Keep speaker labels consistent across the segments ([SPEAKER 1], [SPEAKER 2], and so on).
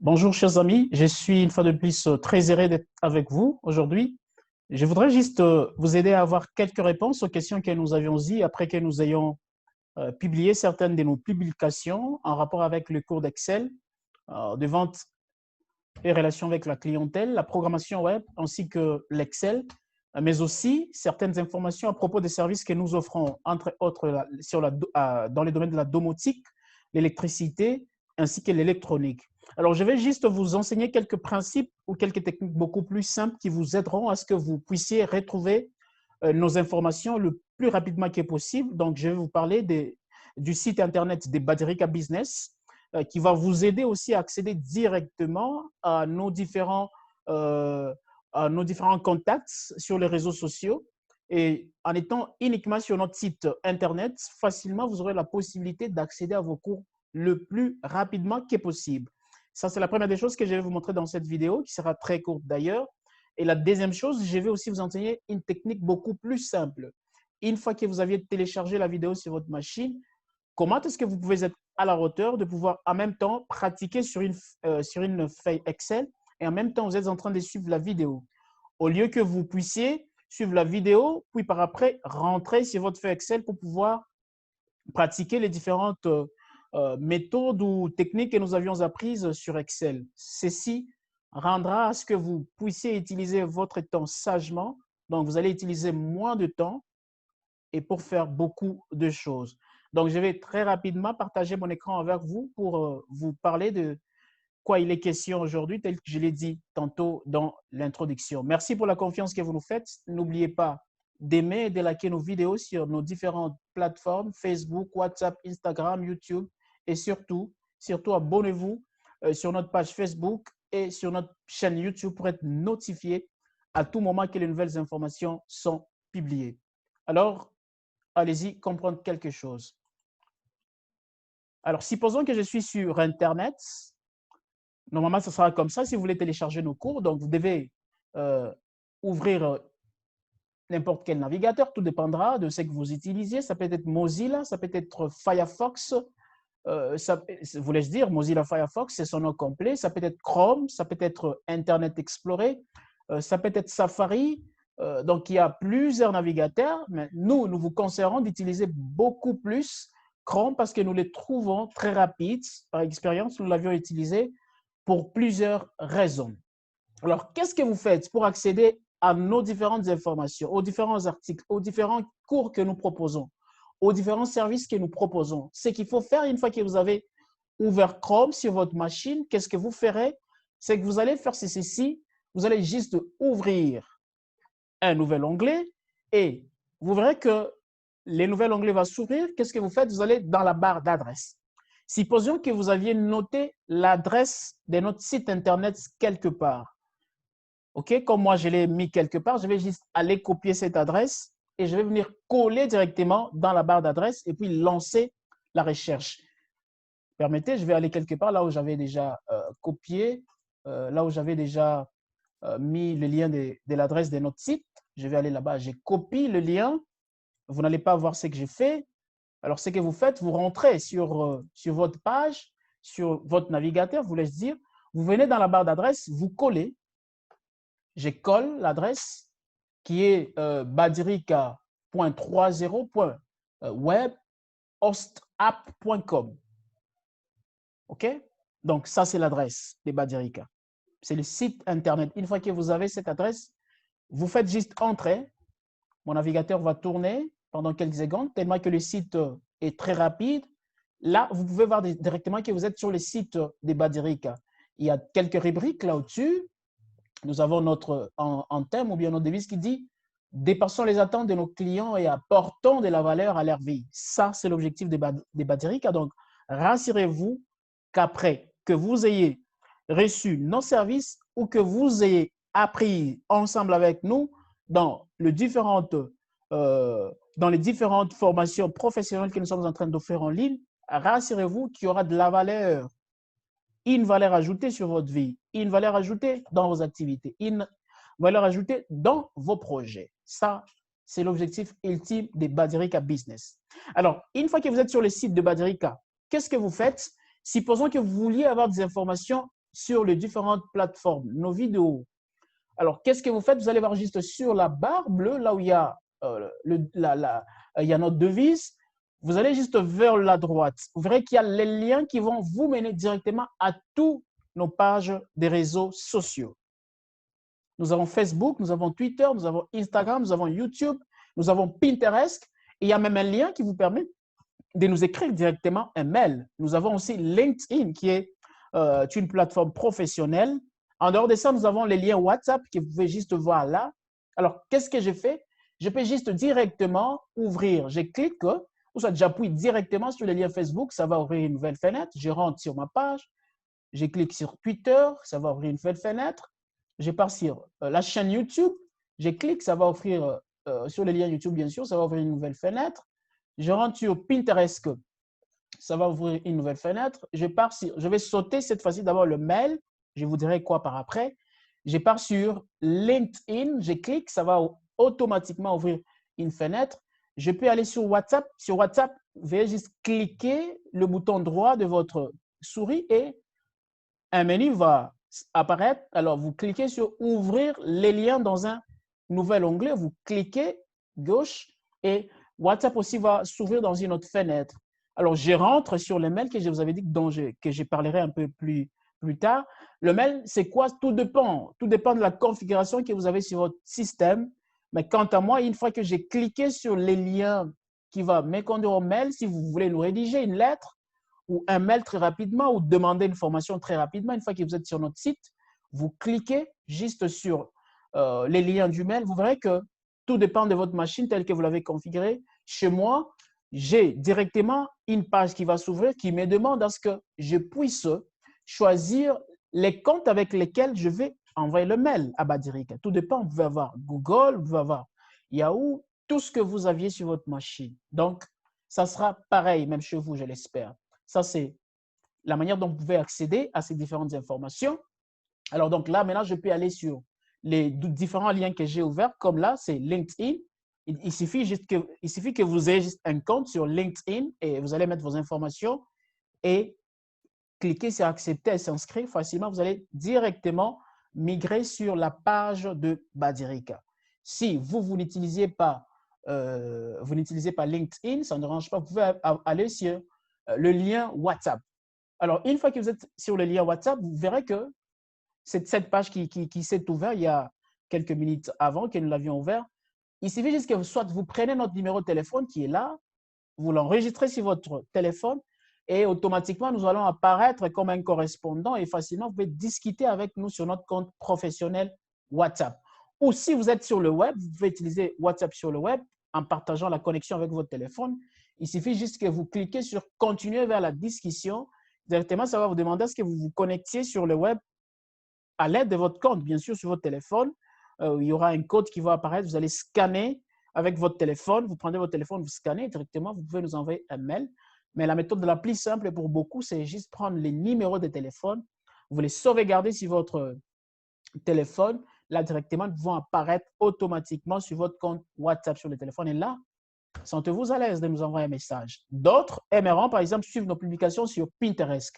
[SPEAKER 1] Bonjour chers amis, je suis une fois de plus très heureux d'être avec vous aujourd'hui. Je voudrais juste vous aider à avoir quelques réponses aux questions que nous avions eues après que nous ayons publié certaines de nos publications en rapport avec le cours d'Excel, de vente et relations avec la clientèle, la programmation web ainsi que l'Excel, mais aussi certaines informations à propos des services que nous offrons, entre autres dans les domaines de la domotique, l'électricité ainsi que l'électronique. Alors, je vais juste vous enseigner quelques principes ou quelques techniques beaucoup plus simples qui vous aideront à ce que vous puissiez retrouver nos informations le plus rapidement que possible. Donc, je vais vous parler du site Internet des Badrika Business qui va vous aider aussi à accéder directement à nos différents contacts sur les réseaux sociaux. Et en étant uniquement sur notre site Internet, facilement, vous aurez la possibilité d'accéder à vos cours le plus rapidement que possible. Ça, c'est la première des choses que je vais vous montrer dans cette vidéo, qui sera très courte d'ailleurs. Et la deuxième chose, je vais aussi vous enseigner une technique beaucoup plus simple. Une fois que vous aviez téléchargé la vidéo sur votre machine, comment est-ce que vous pouvez être à la hauteur de pouvoir en même temps pratiquer sur une feuille Excel et en même temps vous êtes en train de suivre la vidéo. Au lieu que vous puissiez suivre la vidéo, puis par après rentrer sur votre feuille Excel pour pouvoir pratiquer les différentes méthodes ou techniques que nous avions apprises sur Excel. Ceci rendra à ce que vous puissiez utiliser votre temps sagement. Donc, vous allez utiliser moins de temps et pour faire beaucoup de choses. Donc, je vais très rapidement partager mon écran avec vous pour vous parler de quoi il est question aujourd'hui, tel que je l'ai dit tantôt dans l'introduction. Merci pour la confiance que vous nous faites. N'oubliez pas d'aimer et de liker nos vidéos sur nos différentes plateformes, Facebook, WhatsApp, Instagram, YouTube. Et surtout, abonnez-vous sur notre page Facebook et sur notre chaîne YouTube pour être notifié à tout moment que les nouvelles informations sont publiées. Alors, allez-y comprendre quelque chose. Alors, supposons que je suis sur Internet. Normalement, ce sera comme ça si vous voulez télécharger nos cours. Donc, vous devez ouvrir n'importe quel navigateur. Tout dépendra de ce que vous utilisez. Ça peut être Mozilla, ça peut être Firefox. Voulais-je dire, Mozilla Firefox, c'est son nom complet. Ça peut être Chrome, ça peut être Internet Explorer, ça peut être Safari. Donc, il y a plusieurs navigateurs, mais nous vous conseillerons d'utiliser beaucoup plus Chrome parce que nous les trouvons très rapides. Par expérience, nous l'avions utilisé pour plusieurs raisons. Alors, qu'est-ce que vous faites pour accéder à nos différentes informations, aux différents articles, aux différents cours que nous proposons, aux différents services que nous proposons? Ce qu'il faut faire une fois que vous avez ouvert Chrome sur votre machine, qu'est-ce que vous ferez? C'est que vous allez faire ceci, vous allez juste ouvrir un nouvel onglet et vous verrez que le nouvel onglet va s'ouvrir. Qu'est-ce que vous faites? Vous allez dans la barre d'adresse. Supposons que vous aviez noté l'adresse de notre site Internet quelque part. OK? Comme moi, je l'ai mis quelque part, je vais juste aller copier cette adresse et je vais venir coller directement dans la barre d'adresse et puis lancer la recherche. Permettez, je vais aller quelque part là où j'avais déjà copié, là où j'avais déjà mis le lien de l'adresse de notre site. Je vais aller là-bas, je copie le lien. Vous n'allez pas voir ce que j'ai fait. Alors, ce que vous faites, vous rentrez sur votre page, sur votre navigateur, vous laisse dire, vous venez dans la barre d'adresse, vous collez. Je colle l'adresse qui est badrika.30.webhostapp.com. OK? Donc, ça, c'est l'adresse de Badrika. C'est le site Internet. Une fois que vous avez cette adresse, vous faites juste entrer. Mon navigateur va tourner pendant quelques secondes, tellement que le site est très rapide. Là, vous pouvez voir directement que vous êtes sur le site de Badrika. Il y a quelques rubriques là au-dessus. Nous avons notre en thème ou bien notre devise qui dit « Dépassons les attentes de nos clients et apportons de la valeur à leur vie ». Ça, c'est l'objectif de Badrika. Donc, rassurez-vous qu'après que vous ayez reçu nos services ou que vous ayez appris ensemble avec nous dans les différentes formations professionnelles que nous sommes en train d'offrir en ligne, rassurez-vous qu'il y aura de la valeur, une valeur ajoutée sur votre vie, une valeur ajoutée dans vos activités, une valeur ajoutée dans vos projets. Ça, c'est l'objectif ultime de Badrika Business. Alors, une fois que vous êtes sur le site de Badrika, qu'est-ce que vous faites? Supposons que vous vouliez avoir des informations sur les différentes plateformes, nos vidéos. Alors, qu'est-ce que vous faites? Vous allez voir juste sur la barre bleue, là où il y a, il y a notre devise. Vous allez juste vers la droite. Vous verrez qu'il y a les liens qui vont vous mener directement à tous nos pages des réseaux sociaux. Nous avons Facebook, nous avons Twitter, nous avons Instagram, nous avons YouTube, nous avons Pinterest. Et il y a même un lien qui vous permet de nous écrire directement un mail. Nous avons aussi LinkedIn, qui est une plateforme professionnelle. En dehors de ça, nous avons les liens WhatsApp que vous pouvez juste voir là. Alors, qu'est-ce que j'ai fait? Je peux juste directement ouvrir. Je clique, ou soit j'appuie directement sur le lien Facebook, ça va ouvrir une nouvelle fenêtre. Je rentre sur ma page. Je clique sur Twitter, ça va ouvrir une nouvelle fenêtre. Je pars sur la chaîne YouTube. Je clique, ça va ouvrir sur le lien YouTube, bien sûr, ça va ouvrir une nouvelle fenêtre. Je rentre sur Pinterest, ça va ouvrir une nouvelle fenêtre. Je vais sauter cette fois-ci d'abord le mail. Je vous dirai quoi par après. Je pars sur LinkedIn. Je clique, ça va automatiquement ouvrir une fenêtre. Je peux aller sur WhatsApp. Sur WhatsApp, veuillez juste cliquer le bouton droit de votre souris et un menu va apparaître. Alors, vous cliquez sur ouvrir les liens dans un nouvel onglet. Vous cliquez gauche et WhatsApp aussi va s'ouvrir dans une autre fenêtre. Alors, je rentre sur le mail que je vous avais dit que je parlerai un peu plus tard. Le mail, c'est quoi? Tout dépend. Tout dépend de la configuration que vous avez sur votre système. Mais quant à moi, une fois que j'ai cliqué sur les liens qui vont me conduire au mail, si vous voulez nous rédiger une lettre ou un mail très rapidement ou demander une formation très rapidement, une fois que vous êtes sur notre site, vous cliquez juste sur les liens du mail. Vous verrez que tout dépend de votre machine telle que vous l'avez configurée. Chez moi, j'ai directement une page qui va s'ouvrir qui me demande à ce que je puisse choisir les comptes avec lesquels je vais envoyer le mail à Badirika. Tout dépend, vous pouvez avoir Google, vous pouvez avoir Yahoo, tout ce que vous aviez sur votre machine. Donc, ça sera pareil, même chez vous, je l'espère. Ça, c'est la manière dont vous pouvez accéder à ces différentes informations. Alors, donc là, maintenant, je peux aller sur les différents liens que j'ai ouverts, comme là, c'est LinkedIn. Il suffit que vous ayez juste un compte sur LinkedIn et vous allez mettre vos informations et cliquez sur accepter et s'inscrire facilement. Vous allez directement migrer sur la page de Badirika. Si vous n'utilisez pas LinkedIn, ça ne dérange pas, vous pouvez aller sur le lien WhatsApp. Alors, une fois que vous êtes sur le lien WhatsApp, vous verrez que c'est cette page qui s'est ouverte il y a quelques minutes avant que nous l'avions ouvert. Il suffit juste que soit vous prenez notre numéro de téléphone qui est là, vous l'enregistrez sur votre téléphone et automatiquement, nous allons apparaître comme un correspondant et facilement, vous pouvez discuter avec nous sur notre compte professionnel WhatsApp. Ou si vous êtes sur le web, vous pouvez utiliser WhatsApp sur le web en partageant la connexion avec votre téléphone. Il suffit juste que vous cliquez sur « Continuer vers la discussion ». Directement, ça va vous demander est-ce que vous vous connectiez sur le web à l'aide de votre compte, bien sûr, sur votre téléphone. Il y aura un code qui va apparaître. Vous allez scanner avec votre téléphone. Vous prenez votre téléphone, vous scannez directement. Vous pouvez nous envoyer un mail. Mais la méthode la plus simple pour beaucoup, c'est juste prendre les numéros de téléphone. Vous les sauvegarder sur votre téléphone. Là, directement, ils vont apparaître automatiquement sur votre compte WhatsApp sur le téléphone. Et là, sentez-vous à l'aise de nous envoyer un message. D'autres aimeront, par exemple, suivre nos publications sur Pinterest.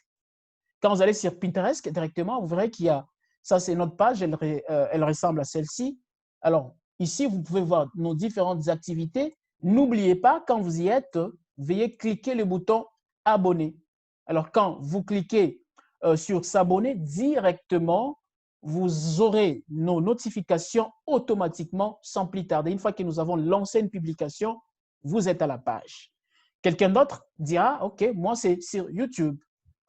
[SPEAKER 1] Quand vous allez sur Pinterest, directement, vous verrez qu'il y a, ça c'est notre page, elle ressemble à celle-ci. Alors, ici, vous pouvez voir nos différentes activités. N'oubliez pas, quand vous y êtes, veuillez cliquer le bouton « Abonner ». Alors, quand vous cliquez sur « S'abonner », directement, vous aurez nos notifications automatiquement sans plus tarder. Une fois que nous avons lancé une publication, vous êtes à la page. Quelqu'un d'autre dira « Ok, moi c'est sur YouTube ».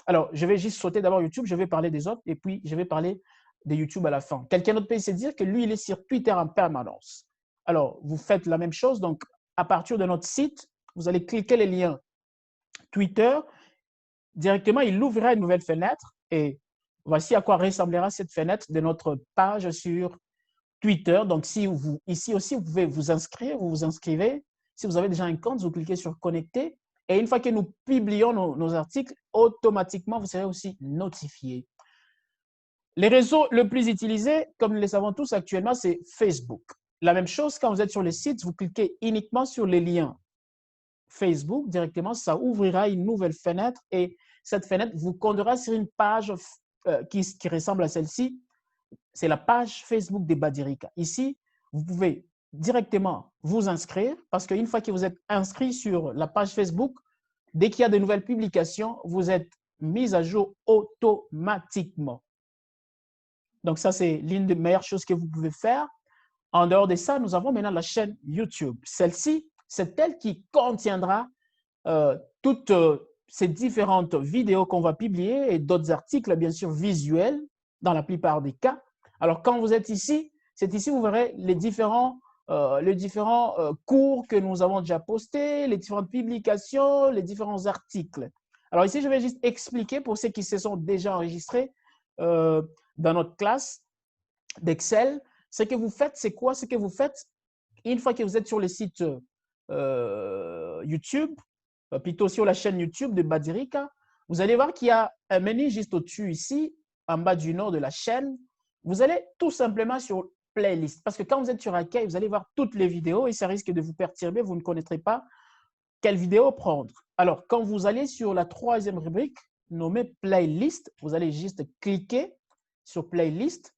[SPEAKER 1] Alors, je vais juste sauter d'abord YouTube, je vais parler des autres et puis je vais parler de YouTube à la fin. Quelqu'un d'autre peut se dire que lui, il est sur Twitter en permanence. Alors, vous faites la même chose. Donc, à partir de notre site, vous allez cliquer les liens Twitter. Directement, il ouvrira une nouvelle fenêtre et voici à quoi ressemblera cette fenêtre de notre page sur Twitter. Donc, ici aussi, vous pouvez vous inscrire, vous vous inscrivez. Si vous avez déjà un compte, vous cliquez sur « Connecter ». Et une fois que nous publions nos articles, automatiquement, vous serez aussi notifié. Les réseaux le plus utilisés, comme nous le savons tous actuellement, c'est Facebook. La même chose, quand vous êtes sur le site, vous cliquez uniquement sur les liens Facebook directement, ça ouvrira une nouvelle fenêtre et cette fenêtre vous conduira sur une page qui ressemble à celle-ci, c'est la page Facebook des Badirika. Ici, vous pouvez directement vous inscrire parce qu'une fois que vous êtes inscrit sur la page Facebook, dès qu'il y a de nouvelles publications, vous êtes mis à jour automatiquement. Donc ça, c'est l'une des meilleures choses que vous pouvez faire. En dehors de ça, nous avons maintenant la chaîne YouTube. Celle-ci, c'est elle qui contiendra toutes ces différentes vidéos qu'on va publier et d'autres articles, bien sûr, visuels dans la plupart des cas. Alors, quand vous êtes ici, c'est ici vous verrez les différents cours que nous avons déjà postés, les différentes publications, les différents articles. Alors ici, je vais juste expliquer pour ceux qui se sont déjà enregistrés dans notre classe d'Excel. Ce que vous faites, c'est quoi? Ce que vous faites, une fois que vous êtes sur le site YouTube, plutôt sur la chaîne YouTube de Badirika, vous allez voir qu'il y a un menu juste au-dessus ici, en bas du nord de la chaîne. Vous allez tout simplement sur Playlist. Parce que quand vous êtes sur Accueil, vous allez voir toutes les vidéos et ça risque de vous perturber. Vous ne connaîtrez pas quelle vidéo prendre. Alors, quand vous allez sur la troisième rubrique nommée Playlist, vous allez juste cliquer sur Playlist.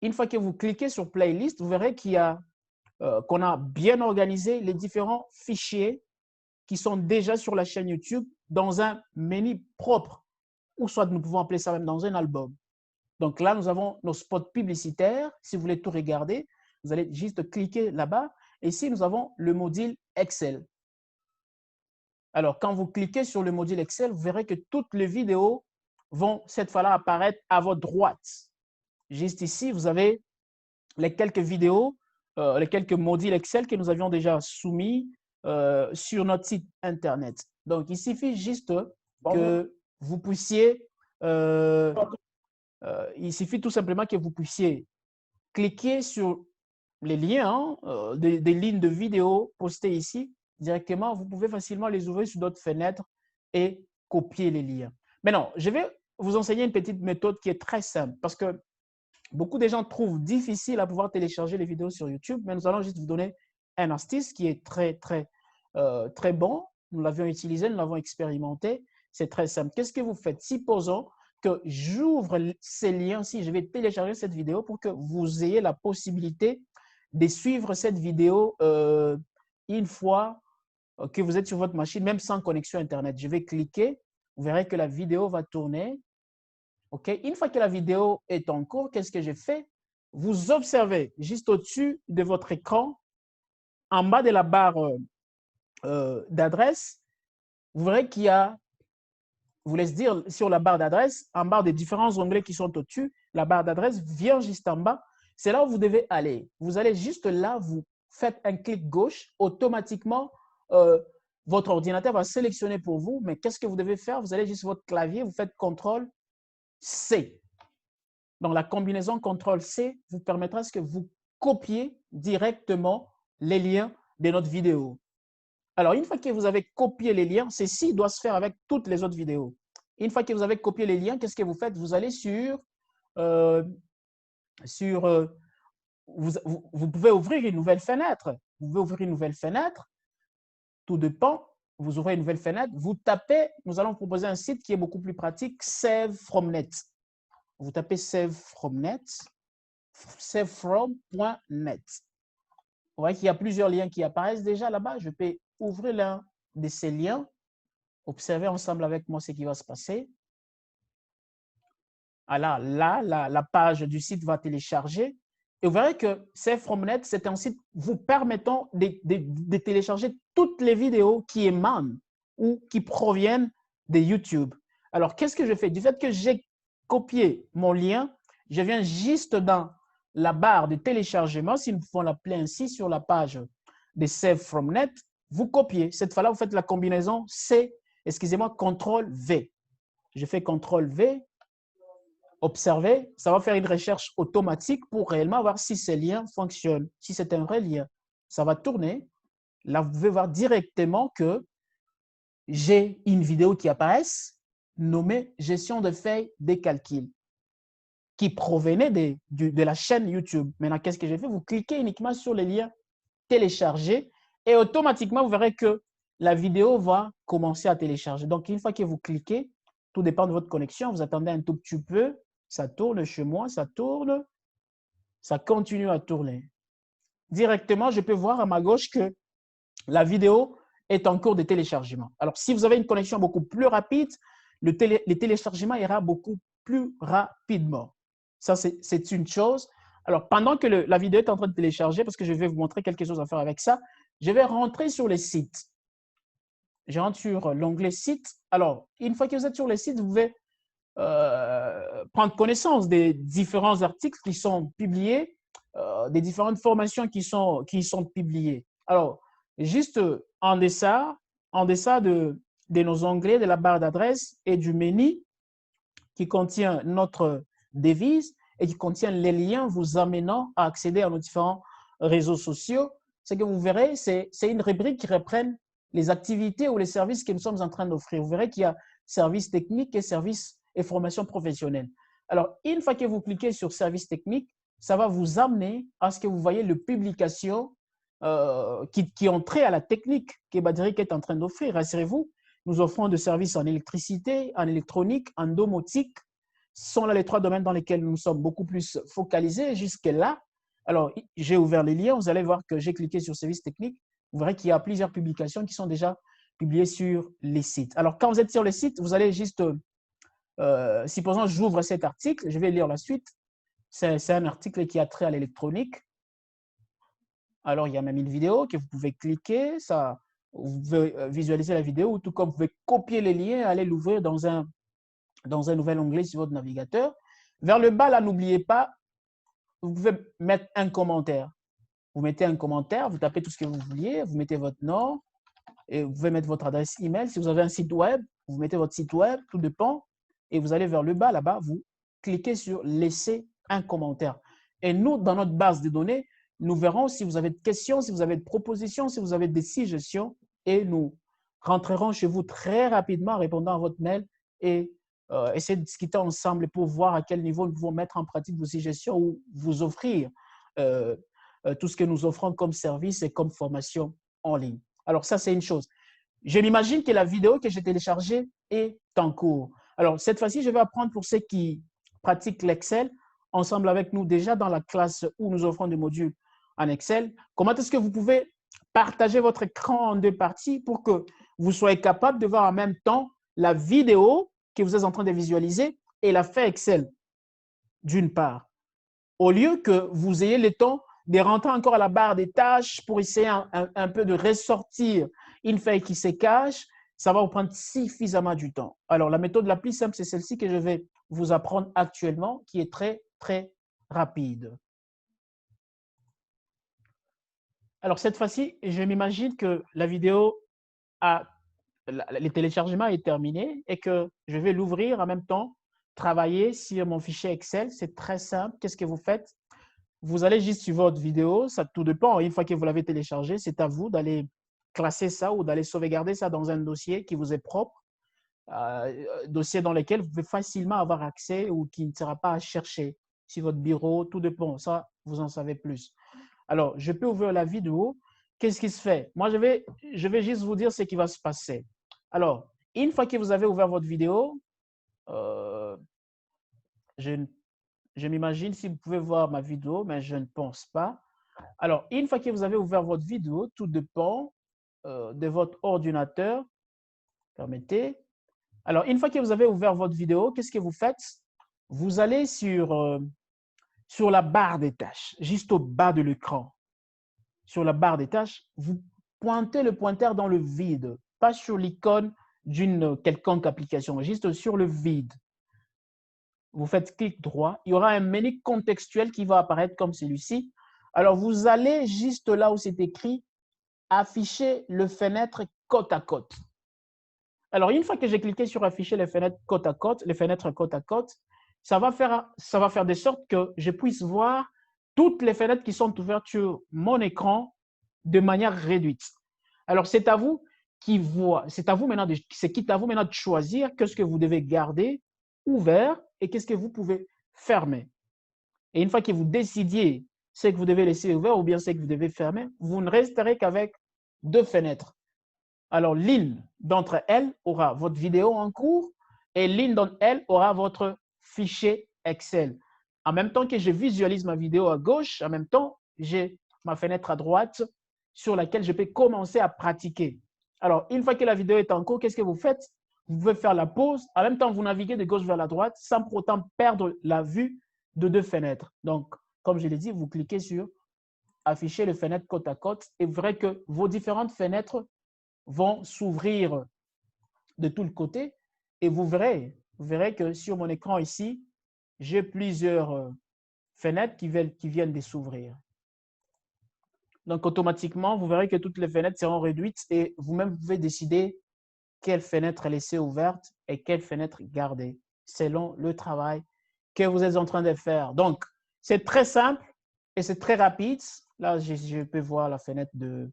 [SPEAKER 1] Une fois que vous cliquez sur Playlist, vous verrez qu'il y a qu'on a bien organisé les différents fichiers qui sont déjà sur la chaîne YouTube dans un menu propre, ou soit nous pouvons appeler ça même dans un album. Donc là, nous avons nos spots publicitaires. Si vous voulez tout regarder, vous allez juste cliquer là-bas. Et ici, nous avons le module Excel. Alors, quand vous cliquez sur le module Excel, vous verrez que toutes les vidéos vont cette fois-là apparaître à votre droite. Juste ici, vous avez les quelques vidéos, les quelques modules Excel que nous avions déjà soumis sur notre site Internet. Donc, il suffit juste que vous puissiez, il suffit tout simplement que vous puissiez cliquer sur les liens des lignes de vidéos postées ici directement. Vous pouvez facilement les ouvrir sur d'autres fenêtres et copier les liens. Maintenant, je vais vous enseigner une petite méthode qui est très simple parce que beaucoup de gens trouvent difficile à pouvoir télécharger les vidéos sur YouTube, mais nous allons juste vous donner un astuce qui est très bon. Nous l'avions utilisé, nous l'avons expérimenté. C'est très simple. Qu'est-ce que vous faites? Supposons que j'ouvre ces liens, si je vais télécharger cette vidéo pour que vous ayez la possibilité de suivre cette vidéo une fois que vous êtes sur votre machine, même sans connexion Internet. Je vais cliquer, vous verrez que la vidéo va tourner. Okay? Une fois que la vidéo est en cours, qu'est-ce que j'ai fait? Vous observez juste au-dessus de votre écran, en bas de la barre d'adresse, vous verrez qu'il y a, je vous laisse dire, sur la barre d'adresse, en bas des différents onglets qui sont au-dessus, la barre d'adresse vient juste en bas. C'est là où vous devez aller. Vous allez juste là, vous faites un clic gauche, automatiquement, votre ordinateur va sélectionner pour vous. Mais qu'est-ce que vous devez faire? Vous allez juste sur votre clavier, vous faites CTRL-C. Donc, la combinaison CTRL-C vous permettra que vous copiez directement les liens de notre vidéo. Alors, une fois que vous avez copié les liens, ceci doit se faire avec toutes les autres vidéos. Une fois que vous avez copié les liens, qu'est-ce que vous faites? Vous allez vous pouvez ouvrir une nouvelle fenêtre. Vous pouvez ouvrir une nouvelle fenêtre. Tout dépend. Vous ouvrez une nouvelle fenêtre. Vous tapez, nous allons proposer un site qui est beaucoup plus pratique, Save from Net. Vous tapez Save from Net, savefrom.net. Vous voyez qu'il y a plusieurs liens qui apparaissent déjà là-bas. Je peux ouvrir l'un de ces liens. Observez ensemble avec moi ce qui va se passer. Alors là, la page du site va télécharger. Et vous verrez que Save from Net, c'est un site vous permettant de télécharger toutes les vidéos qui émanent ou qui proviennent de YouTube. Alors, qu'est-ce que je fais? Du fait que j'ai copié mon lien, je viens juste dans la barre de téléchargement, si nous pouvons l'appeler ainsi, sur la page de Save from Net, vous copiez. Cette fois-là, vous faites la combinaison CTRL-V. Je fais CTRL-V. Observez, ça va faire une recherche automatique pour réellement voir si ces liens fonctionnent. Si c'est un vrai lien, ça va tourner. Là, vous pouvez voir directement que j'ai une vidéo qui apparaît nommée « Gestion de feuilles des calculs » qui provenait de la chaîne YouTube. Maintenant, qu'est-ce que j'ai fait? Vous cliquez uniquement sur le lien « Télécharger » et automatiquement, vous verrez que la vidéo va commencer à télécharger. Donc, une fois que vous cliquez, tout dépend de votre connexion, vous attendez un tout petit peu. Ça tourne chez moi, ça tourne, ça continue à tourner. Directement, je peux voir à ma gauche que la vidéo est en cours de téléchargement. Alors, si vous avez une connexion beaucoup plus rapide, le téléchargement ira beaucoup plus rapidement. Ça, c'est une chose. Alors, pendant que la vidéo est en train de télécharger, parce que je vais vous montrer quelque chose à faire avec ça, je vais rentrer sur les sites. Je rentre sur l'onglet site. Alors, une fois que vous êtes sur les sites, vous pouvez prendre connaissance des différents articles qui sont publiés, des différentes formations qui sont publiées. Alors, juste en deçà de nos onglets, de la barre d'adresse et du menu qui contient notre devise et qui contient les liens vous amenant à accéder à nos différents réseaux sociaux, ce que vous verrez, c'est une rubrique qui reprend les activités ou les services que nous sommes en train d'offrir. Vous verrez qu'il y a services techniques et services et formations professionnelles. Alors, une fois que vous cliquez sur services techniques, ça va vous amener à ce que vous voyez les publications qui ont trait à la technique que Badrick est en train d'offrir. Rassurez-vous, nous offrons des services en électricité, en électronique, en domotique. Ce sont là les trois domaines dans lesquels nous sommes beaucoup plus focalisés jusque-là. Alors, j'ai ouvert les liens. Vous allez voir que j'ai cliqué sur services techniques. Vous verrez qu'il y a plusieurs publications qui sont déjà publiées sur les sites. Alors, quand vous êtes sur les sites, vous allez juste, supposons j'ouvre cet article, je vais lire la suite. C'est un article qui a trait à l'électronique. Alors, il y a même une vidéo que vous pouvez cliquer. Ça, vous pouvez visualiser la vidéo, tout comme vous pouvez copier les liens et aller l'ouvrir dans un nouvel onglet sur votre navigateur. Vers le bas, là, n'oubliez pas, vous pouvez mettre un commentaire. Vous mettez un commentaire, vous tapez tout ce que vous vouliez, vous mettez votre nom et vous pouvez mettre votre adresse email. Si vous avez un site web, vous mettez votre site web, tout dépend. Et vous allez vers le bas, là-bas, vous cliquez sur « Laisser un commentaire ». Et nous, dans notre base de données, nous verrons si vous avez des questions, si vous avez des propositions, si vous avez des suggestions et nous rentrerons chez vous très rapidement en répondant à votre mail et essayer de discuter ensemble pour voir à quel niveau nous pouvons mettre en pratique vos suggestions ou vous offrir tout ce que nous offrons comme service et comme formation en ligne. Alors ça, c'est une chose. Je m'imagine que la vidéo que j'ai téléchargée est en cours. Alors cette fois-ci, je vais apprendre pour ceux qui pratiquent l'Excel ensemble avec nous déjà dans la classe où nous offrons des modules en Excel. Comment est-ce que vous pouvez partager votre écran en deux parties pour que vous soyez capable de voir en même temps la vidéo que vous êtes en train de visualiser et la feuille Excel, d'une part, au lieu que vous ayez le temps de rentrer encore à la barre des tâches pour essayer un peu de ressortir une feuille qui se cache, ça va vous prendre suffisamment du temps. Alors, la méthode la plus simple, c'est celle-ci que je vais vous apprendre actuellement, qui est très, très rapide. Alors, cette fois-ci, je m'imagine que la vidéo le téléchargement est terminé et que je vais l'ouvrir en même temps, travailler sur mon fichier Excel. C'est très simple. Qu'est-ce que vous faites? Vous allez juste sur votre vidéo, ça tout dépend. Une fois que vous l'avez téléchargé, c'est à vous d'aller classer ça ou d'aller sauvegarder ça dans un dossier qui vous est propre, dossier dans lequel vous pouvez facilement avoir accès ou qui ne sera pas à chercher sur votre bureau. Tout dépend. Ça, vous en savez plus. Alors, je peux ouvrir la vidéo. Qu'est-ce qui se fait? Moi, je vais juste vous dire ce qui va se passer. Alors, une fois que vous avez ouvert votre vidéo, je m'imagine si vous pouvez voir ma vidéo, mais je ne pense pas. Alors, une fois que vous avez ouvert votre vidéo, tout dépend de votre ordinateur. Permettez. Alors, une fois que vous avez ouvert votre vidéo, qu'est-ce que vous faites? Vous allez sur la barre des tâches, juste au bas de l'écran. Sur la barre des tâches, vous pointez le pointeur dans le vide, pas sur l'icône d'une quelconque application, juste sur le vide. Vous faites clic droit, il y aura un menu contextuel qui va apparaître comme celui-ci. Alors, vous allez juste là où c'est écrit « Afficher le fenêtre côte à côte ». Alors, une fois que j'ai cliqué sur « Afficher les fenêtres côte à côte », ça va faire de sorte que je puisse voir toutes les fenêtres qui sont ouvertes sur mon écran de manière réduite. Alors, c'est à vous maintenant de choisir qu'est-ce que vous devez garder ouvert et qu'est-ce que vous pouvez fermer. Et une fois que vous décidiez ce que vous devez laisser ouvert ou bien ce que vous devez fermer, vous ne resterez qu'avec deux fenêtres. Alors, l'une d'entre elles aura votre vidéo en cours et l'une d'entre elles aura votre fichier Excel. En même temps que je visualise ma vidéo à gauche, en même temps, j'ai ma fenêtre à droite sur laquelle je peux commencer à pratiquer. Alors, une fois que la vidéo est en cours, qu'est-ce que vous faites? Vous pouvez faire la pause. En même temps, vous naviguez de gauche vers la droite sans pour autant perdre la vue de deux fenêtres. Donc, comme je l'ai dit, vous cliquez sur afficher les fenêtres côte à côte et vous verrez que vos différentes fenêtres vont s'ouvrir de tout le côté et vous verrez que sur mon écran ici, j'ai plusieurs fenêtres qui viennent de s'ouvrir. Donc, automatiquement, vous verrez que toutes les fenêtres seront réduites et vous-même pouvez décider quelle fenêtre laisser ouverte et quelle fenêtre garder selon le travail que vous êtes en train de faire. Donc, c'est très simple et c'est très rapide. Là, je peux voir la fenêtre de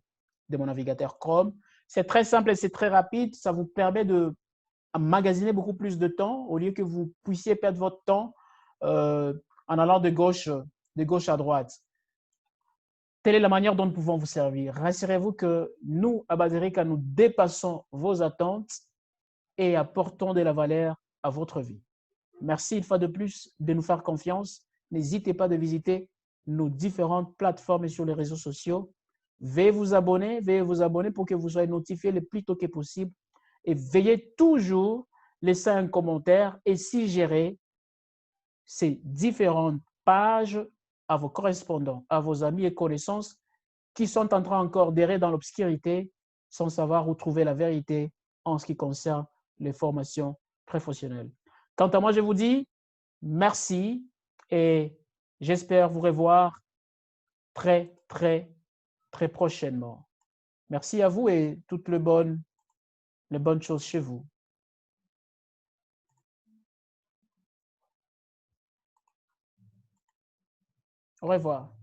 [SPEAKER 1] mon navigateur Chrome. C'est très simple et c'est très rapide. Ça vous permet de magasiner beaucoup plus de temps au lieu que vous puissiez perdre votre temps en allant de gauche à droite. Telle est la manière dont nous pouvons vous servir. Rassurez-vous que nous, à Baserica, nous dépassons vos attentes et apportons de la valeur à votre vie. Merci une fois de plus de nous faire confiance. N'hésitez pas de visiter nos différentes plateformes sur les réseaux sociaux. Veuillez vous abonner pour que vous soyez notifiés le plus tôt que possible. Et veuillez toujours laisser un commentaire et suggérer ces différentes pages à vos correspondants, à vos amis et connaissances qui sont en train encore d'errer dans l'obscurité sans savoir où trouver la vérité en ce qui concerne les formations professionnelles. Quant à moi, je vous dis merci et j'espère vous revoir très, très, très prochainement. Merci à vous et toutes les bonnes choses chez vous. Au revoir.